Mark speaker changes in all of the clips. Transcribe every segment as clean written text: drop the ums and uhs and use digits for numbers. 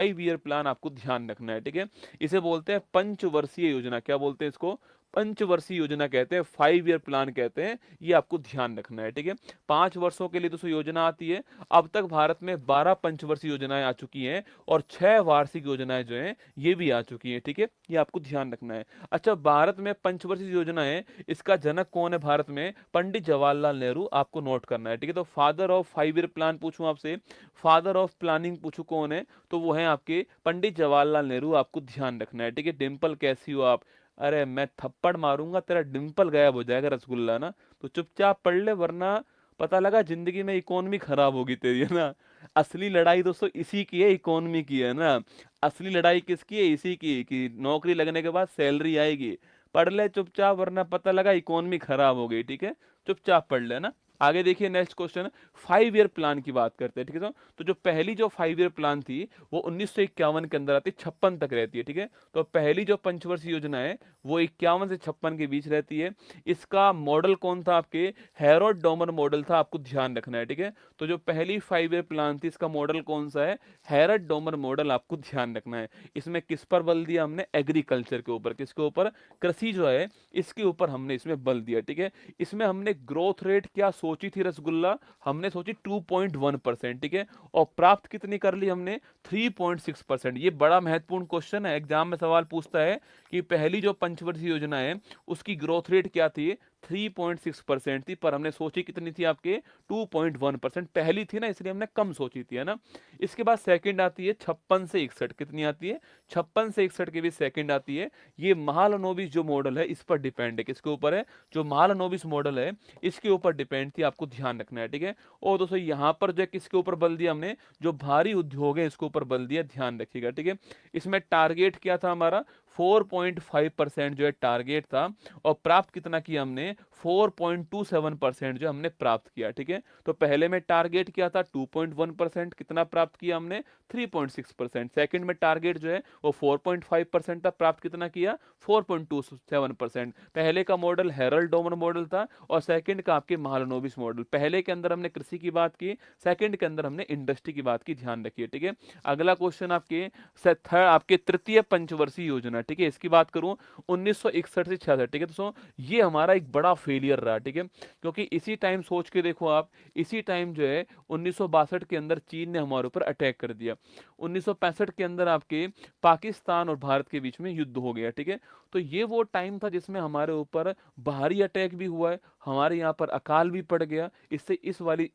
Speaker 1: 5 year plan आपको ध्यान रखना है, ठीक है। इसे बोलते हैं पंचवर्षीय योजना। क्या बोलते हैं इसको? पंचवर्षीय योजना कहते हैं, 5 ईयर प्लान कहते हैं। ये आपको ध्यान रखना है, ठीक है। 5 वर्षों के लिए दोस्तों योजना आती है। अब तक भारत में 12 पंचवर्षीय योजनाएं आ चुकी हैं और 6 वार्षिक योजनाएं जो हैं ये भी आ चुकी हैं, ठीक है। ये आपको ध्यान रखना है। अच्छा, भारत में पंचवर्षीय योजना है, इसका जनक कौन है भारत में? पंडित जवाहरलाल नेहरू, आपको नोट करना है, ठीक है। तो फादर ऑफ 5 ईयर प्लान पूछूं आपसे, फादर ऑफ प्लानिंग पूछूं कौन है, तो वो है आपके पंडित जवाहरलाल नेहरू, आपको ध्यान रखना है, ठीक है। डिंपल कैसी हो आप? अरे मैं थप्पड़ मारूंगा, तेरा डिंपल गायब हो जाएगा रसगुल्ला ना। तो चुपचाप पढ़ ले, वरना पता लगा जिंदगी में इकोनॉमी खराब होगी तेरी, है ना। असली लड़ाई दोस्तों इसी की है, इकोनॉमी की, है ना। असली लड़ाई किसकी है? इसी की, कि नौकरी लगने के बाद सैलरी आएगी। पढ़ ले चुपचाप, वरना पता लगा इकोनॉमी खराब हो गई, ठीक है। चुपचाप पढ़ लेना। आगे देखिए नेक्स्ट क्वेश्चन, 5 ईयर प्लान की बात करते हैं, ठीक है। तो जो पहली जो 5 ईयर प्लान थी वो 1951 के अंदर आती है, 56 तक रहती है, ठीक है। तो पहली जो पंचवर्षीय योजना है वो 51 से 56 के बीच रहती है। इसका मॉडल कौन था आपके? हैरोल्ड डोमर मॉडल था, आपको ध्यान रखना है, ठीक है। तो जो पहली 5 ईयर प्लान थी इसका मॉडल कौन सा है? हैरोल्ड डोमर मॉडल, आपको ध्यान रखना है। इसमें किस पर बल दिया हमने? एग्रीकल्चर के ऊपर। किसके ऊपर? कृषि जो है इसके ऊपर हमने इसमें बल दिया, ठीक है। इसमें हमने ग्रोथ रेट क्या सोची थी रसगुल्ला? हमने सोची 2.1%, ठीक है। और प्राप्त कितनी कर ली हमने? 3.6%। ये बड़ा महत्वपूर्ण क्वेश्चन है, एग्जाम में सवाल पूछता है कि पहली जो पंचवर्षीय योजना है उसकी ग्रोथ रेट क्या थी? 3.6% थी, पर हमने सोची कितनी थी आपके? 2.1%। पहली थी ना, इसलिए हमने कम सोची थी, है ना। इसके बाद सेकंड आती है 56 से 61। कितनी आती है? 56 से 61 के बीच सेकंड आती है। ये महालनोबिस जो मॉडल है इस पर डिपेंड है। किसके ऊपर है? जो महालनोबिस मॉडल है इसके ऊपर डिपेंड थी, आपको ध्यान रखना है, ठीक है। और दोस्तों यहाँ पर जो है किसके ऊपर बल दिया हमने? जो भारी उद्योग है इसके ऊपर बल दिया, ध्यान रखिएगा, ठीक है। इसमें टारगेट क्या था हमारा? 4.5% जो है टारगेट था। और प्राप्त कितना किया हमने? 4.27% जो हमने प्राप्त किया, ठीक है। तो पहले में टारगेट क्या था? 2.1%। कितना प्राप्त किया हमने? 3.6%। सेकंड में टारगेट जो है वो 4.5% था, प्राप्त कितना किया? 4.27%। पहले का मॉडल हैरोल्ड डोमर मॉडल था और सेकंड का आपके महालनोबिस मॉडल। पहले के अंदर हमने कृषि की बात की, सेकंड के अंदर हमने इंडस्ट्री की बात की, ध्यान रखिए, ठीक है। अगला क्वेश्चन आपके थर्ड, आपके तृतीय पंचवर्षीय योजना, ठीक है। इसकी बात करूं 1961 से 66, ठीक है दोस्तों। ये हमारा एक बड़ा फेलियर रहा, ठीक है। क्योंकि इसी टाइम सोच के देखो आप, इसी टाइम जो है 1962 के अंदर चीन ने हमारे ऊपर अटैक कर दिया। 1965 के अंदर आपके पाकिस्तान और भारत के बीच में युद्ध हो गया, ठीक है। तो ये वो टाइम था जिसमें हमारे ऊपर बाहरी अटैक भी हुआ है, हमारे यहाँ पर अकाल भी पड़ गया। इससे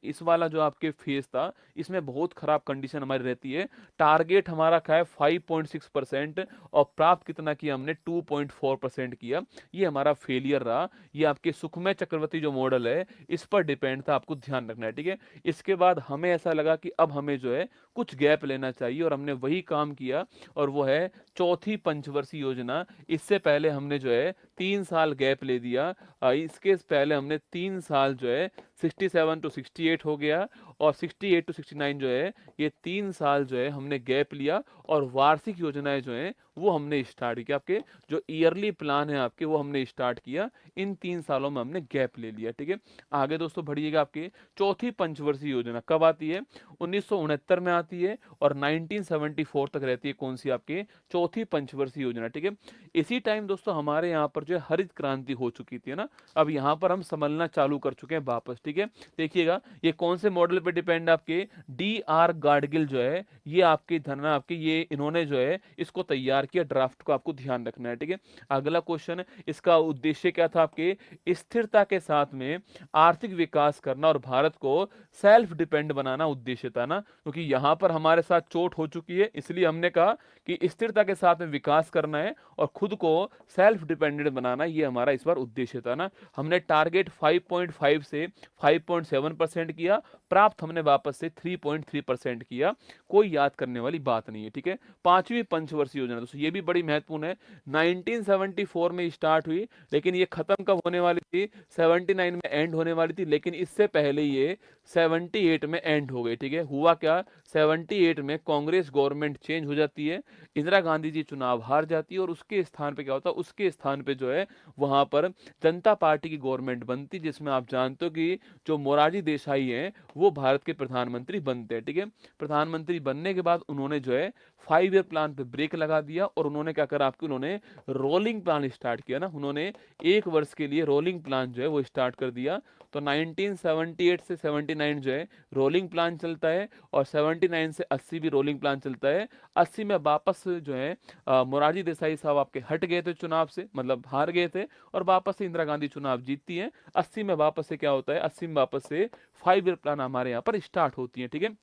Speaker 1: इस वाला जो आपके फेज था इसमें बहुत खराब कंडीशन हमारी रहती है। टारगेट हमारा क्या है? 5.6%। और प्राप्त कितना किया हमने? 2.4% किया। ये हमारा फेलियर रहा। ये आपके सुखमय चक्रवर्ती जो मॉडल है इस पर डिपेंड था, आपको ध्यान रखना है, ठीक है। इसके बाद हमें ऐसा लगा कि अब हमें जो है कुछ गैप लेना चाहिए और हमने वही काम किया, और वो है चौथी पंचवर्षीय योजना। इससे पहले हमने जो है 3 साल गैप ले दिया। इसके पहले हमने 3 साल जो है 67 टू 68 हो गया, और 68 टू 69 जो है ये 3 साल जो है हमने गैप लिया। और वार्षिक योजनाएं जो हैं वो हमने स्टार्ट किया, आपके जो ईयरली प्लान है आपके वो हमने स्टार्ट किया। इन 3 सालों में हमने गैप ले लिया, ठीक है। आगे दोस्तों बढ़िएगा, आपके चौथी पंचवर्षीय योजना कब आती है? 1969 में आती है और 1974 तक रहती है। कौन सी? आपके चौथी पंचवर्षीय योजना, ठीक है। इसी टाइम दोस्तों हमारे यहाँ पर जो है हरित क्रांति हो चुकी थी ना। अब यहाँ पर हम संभलना चालू कर चुके हैं वापस, ठीक है। देखिएगा ये कौन से मॉडल पे डिपेंड है? आपके डी आर गाडगिल जो है ये आपके धरना आपके ये इन्होंने जो है इसको तैयार किया, ड्राफ्ट को, आपको ध्यान रखना है, ठीक है। अगला क्वेश्चन, इसका उद्देश्य क्या था? आपके स्थिरता के साथ में आर्थिक विकास करना और भारत को सेल्फ डिपेंड बनाना उद्देश्य था ना। क्योंकि यहाँ पर हमारे साथ चोट हो चुकी है, इसलिए हमने कहा कि स्थिरता के साथ में विकास करना है और खुद को सेल्फ डिपेंडेंट बनाना, ये हमारा इस बार उद्देश्य था ना। हमने टारगेट 5.5 से 5.7% किया, प्राप्त हमने वापस से 3.3% किया। कोई याद करने वाली बात नहीं है, ठीक है। पांचवी पंचवर्षीय योजना दोस्तों ये भी बड़ी महत्वपूर्ण है। 1974 में स्टार्ट हुई, लेकिन ये खत्म कब होने वाली थी? 79 में एंड होने वाली थी, लेकिन इससे पहले ये 78 में एंड हो गई, ठीक है। हुआ क्या? 78 में कांग्रेस गवर्नमेंट चेंज हो जाती है, इंदिरा गांधी जी चुनाव हार जाती है, और उसके स्थान पे क्या होता है? उसके स्थान पे जो है वहां पर जनता पार्टी की गवर्नमेंट बनती, जिसमें आप जानते हो कि जो मोरारजी देसाई हैं वो भारत के प्रधानमंत्री बनते हैं, ठीक है। प्रधानमंत्री बनने के बाद उन्होंने जो है 5 ईयर प्लान पे ब्रेक लगा दिया और उन्होंने क्या करा आपके, उन्होंने रोलिंग प्लान स्टार्ट किया ना, उन्होंने 1 वर्ष के लिए रोलिंग प्लान जो है वो स्टार्ट कर दिया। तो 1978 से 79 जो है रोलिंग प्लान चलता है और 79 से 80 भी रोलिंग प्लान चलता है। 80 में वापस जो है मोरारजी देसाई साहब आपके हट गए थे चुनाव से, मतलब हार गए थे, और वापस से इंदिरा गांधी चुनाव जीतती हैं। 80 में वापस से क्या होता है, 80 में वापस से 5 ईयर प्लान हमारे यहाँ पर स्टार्ट होती है, ठीक है।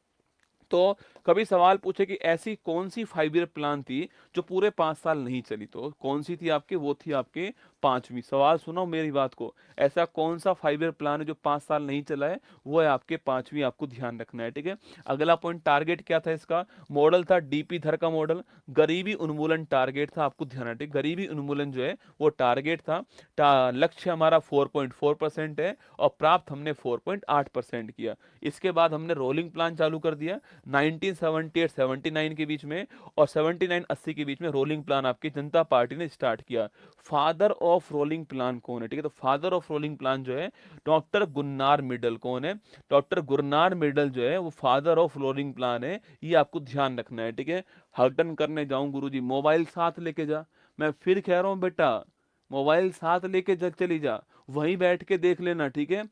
Speaker 1: तो कभी सवाल पूछे कि ऐसी कौन सी 5 ईयर प्लान थी जो पूरे 5 साल नहीं चली, तो कौन सी थी आपके, वो थी आपके पांचवी। सवाल सुनो मेरी बात को, ऐसा कौन सा 5 ईयर प्लान है जो 5 साल नहीं चला है, वो है आपके पांचवी, आपको ध्यान रखना है, ठीक है। अगला पॉइंट, टारगेट क्या था इसका, मॉडल था डीपी धर का मॉडल, गरीबी उन्मूलन टारगेट था, आपको ध्यान रखना है, गरीबी उन्मूलन जो है वो टारगेट था। लक्ष्य हमारा 4.4% है और प्राप्त हमने 4.8% किया। इसके बाद हमने रोलिंग प्लान चालू कर दिया 1978-79 के बीच में, और 79-80 के बीच में रोलिंग प्लान आपकी जनता पार्टी ने स्टार्ट किया। फादर ऑफ रोलिंग प्लान कौन है, ठीक है, तो फादर ऑफ रोलिंग प्लान जो है डॉक्टर गुन्नार मिडल। कौन है, डॉक्टर गुरनार मिडल जो है वो फादर ऑफ रोलिंग प्लान है, ये आपको ध्यान रखना है, ठीक है। हर्टन करने जाऊं गुरुजी, मोबाइल साथ लेके जा, मैं फिर कह रहा हूं बेटा, मोबाइल साथ लेके चली जा, वहीं बैठ के देख लेना, ठीक है।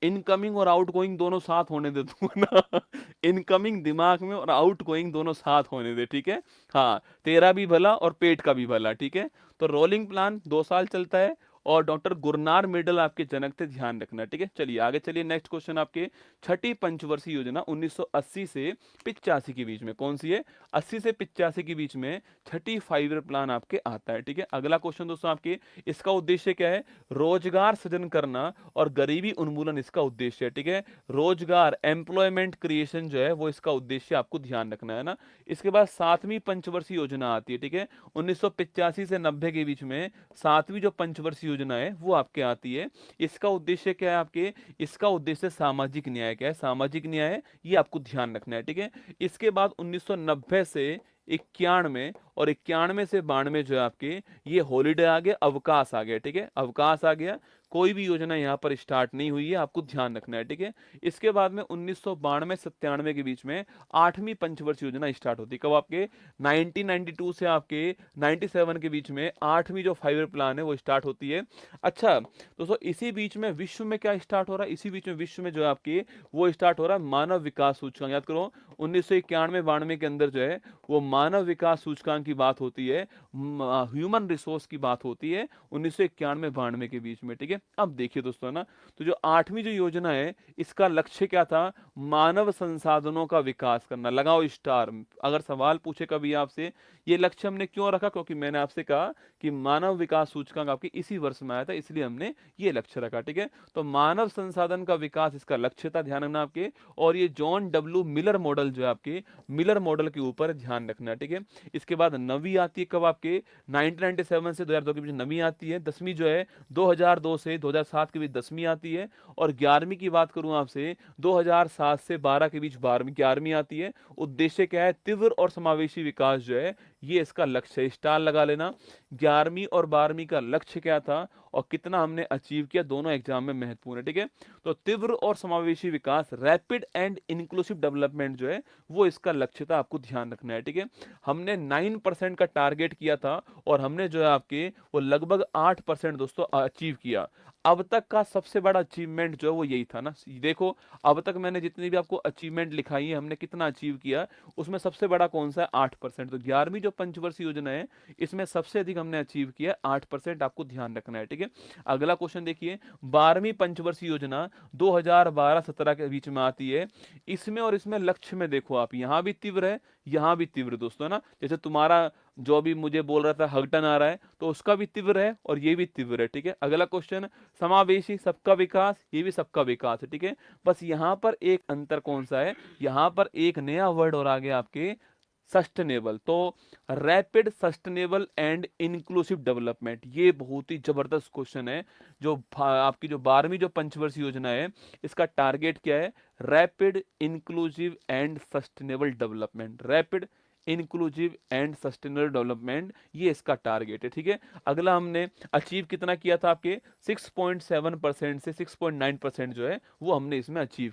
Speaker 1: इनकमिंग और आउटगोइंग दोनों साथ होने दे तू ना, इनकमिंग दिमाग में और आउटगोइंग दोनों साथ होने दे, ठीक है। हाँ, तेरा भी भला और पेट का भी भला, ठीक है। तो रोलिंग प्लान 2 साल चलता है और डॉक्टर गुरनार मिडल आपके जनक थे, ध्यान रखना, ठीक है। चलिए आगे चलिए, नेक्स्ट क्वेश्चन आपके, छठी पंचवर्षीय योजना 1980 से 85 के बीच में कौन सी है, 80 से 85 के बीच में छठी 5 ईयर प्लान आपके आता है, ठीक है। अगला क्वेश्चन दोस्तों आपके, इसका उद्देश्य क्या है, रोजगार सृजन करना और गरीबी उन्मूलन इसका उद्देश्य है, ठीक है। रोजगार, एम्प्लॉयमेंट क्रिएशन जो है वो इसका उद्देश्य, आपको ध्यान रखना है ना। इसके बाद 7वीं पंचवर्षीय योजना आती है, ठीक है, 1985 से 90 के बीच में 7वीं जो पंचवर्षीय योजना है वो आपके आती है। इसका उद्देश्य क्या है आपके, इसका उद्देश्य सामाजिक न्याय, क्या है, सामाजिक न्याय, ये आपको ध्यान रखना है, ठीक है। इसके बाद 1990 से 91 और 91 से 92 जो है आपके, ये हॉलीडे आ गया, अवकाश आ गया, ठीक है, अवकाश आ गया, कोई भी योजना यहाँ पर स्टार्ट नहीं हुई है, आपको ध्यान रखना है, ठीक है। इसके बाद में 1992-97 के बीच में 8वीं पंचवर्षीय योजना स्टार्ट होती है, कब आपके 1992 से आपके 97 के बीच में 8वीं जो 5 ईयर प्लान है वो स्टार्ट होती है। अच्छा दोस्तों, इसी बीच में विश्व में क्या स्टार्ट हो रहा है, इसी बीच में विश्व में जो है आपके वो स्टार्ट हो रहा है मानव विकास सूचकांक, याद करो 1991-92 के अंदर जो है वो मानव विकास सूचकांक की बात होती है, ह्यूमन रिसोर्स की बात होती है 1991-92 के बीच में, ठीक है। अब देखिए दोस्तों ना, तो जो 8वीं जो योजना है इसका लक्ष्य क्या था, मानव संसाधनों का विकास करना, लगाओ स्टार। अगर सवाल पूछे कभी आपसे ये लक्ष्य हमने क्यों रखा, क्योंकि मैंने आपसे कहा कि मानव विकास सूचकांक आपके इसी वर्ष में आया था, इसलिए हमने ये लक्ष्य रखा, ठीक है। तो मानव संसाधन का विकास इसका लक्ष्य था, ध्यान रखना आपके। और ये जॉन डब्ल्यू मिलर मॉडल जो है आपके, मिलर मॉडल के ऊपर ध्यान रखना, ठीक है। इसके बाद नवी आती है कब आपके 1997 से 2002 के बीच नवी आती है। 10वीं जो है 2002 से 2007 के बीच 10वीं आती है। और 11वीं की बात करूं आपसे 2007 से 12 के बीच 12वीं 11वीं आती है। उद्देश्य क्या है, तीव्र और समावेशी विकास जो है ये इसका लक्ष्य है, स्टार लगा लेना। 11वीं और 12वीं का लक्ष्य क्या था और कितना हमने अचीव किया, दोनों एग्जाम में महत्वपूर्ण है, ठीक है। तो तीव्र और समावेशी विकास, रैपिड एंड इंक्लूसिव डेवलपमेंट जो है वो इसका लक्ष्य था, आपको ध्यान रखना है, ठीक है। हमने 9% का टारगेट किया था और हमने जो है आपके वो लगभग 8% दोस्तों अचीव किया। अब तक का सबसे बड़ा अचीवमेंट जो है वो यही था ना, देखो अब तक मैंने जितनी भी आपको अचीवमेंट लिखाई है, हमने कितना अचीव किया, उसमें सबसे बड़ा कौन सा है, 8%। तो 11वीं जो पंचवर्षीय योजना है इसमें सबसे अधिक हमने अचीव किया 8%, आपको ध्यान रखना है, ठीक है। अगला क्वेश्चन देखिए, 12वीं पंचवर्षीय योजना 2012-17 के बीच में आती है। इसमें और इसमें लक्ष्य में देखो आप, यहाँ भी तीव्र है, यहाँ भी तीव्र दोस्तों ना, जैसे तुम्हारा जो भी मुझे बोल रहा था हगटन आ रहा है तो उसका भी तीव्र है और ये भी तीव्र है, ठीक है। अगला क्वेश्चन, समावेशी सबका विकास, ये भी सबका विकास है, ठीक है। बस यहाँ पर एक अंतर कौन सा है, यहाँ पर एक नया वर्ड और आ गया आपके, सस्टेनेबल। तो rapid, sustainable and inclusive development, ये बहुत ही जबरदस्त क्वेश्चन है। जो आपकी जो 12वीं जो पंचवर्षीय योजना है इसका टारगेट क्या है, rapid, inclusive and sustainable development, rapid, inclusive and sustainable development, ये इसका टारगेट है, ठीक है। अगला हमने अचीव कितना किया था आपके 6.7% से 6.9% जो है वो हमने इसमें अचीव